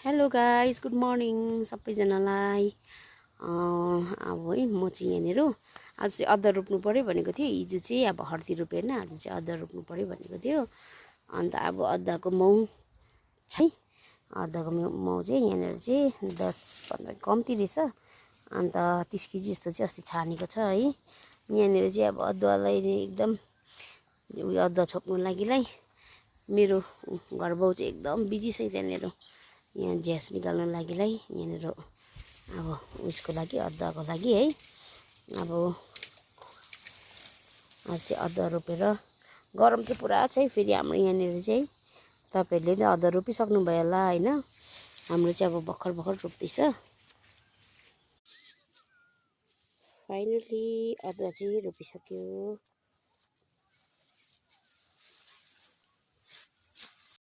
Hello guys, good morning सबैजनालाई। अब है म चाहिँ यहाँनिर आज चाहिँ अदुवा रोप्नु पऱ्यो भनेको थियो। हिजो चाहिँ अब हर्दी रोपेन, आज चाहिँ अदुवा रोप्नु पऱ्यो भनेको थियो। अन्त अब अदुवाको माउ छै, अदुवाको माउ चाहिँ यहाँनिर चाहिँ 10-15 कम्ती रहेछ। अन्त 30 केजी जस्तो चाहिँ अस्ति छानेको छ है। यहाँनिर चाहिँ अब अदुवालाई एकदम उयो अदुवा छोप्नु लागिलाई मेरो घरबाउ चाहिँ एकदम बिजी छ त्यहाँनिर। यहाँ झ्यास निकाल्नु लागिलाई यहाँनिर अब उसको लागि अदुवाको लागि है। अब आज चाहिँ अदुवा रोपेर गरम चाहिँ पुरा छ है। फेरि हाम्रो यहाँनिर चाहिँ तपाईँहरूले नै अदुवा रोपिसक्नु भयो होला होइन। हाम्रो चाहिँ अब भर्खर भर्खर रोप्दैछ। फाइनली अदुवा चाहिँ रोपिसक्यो।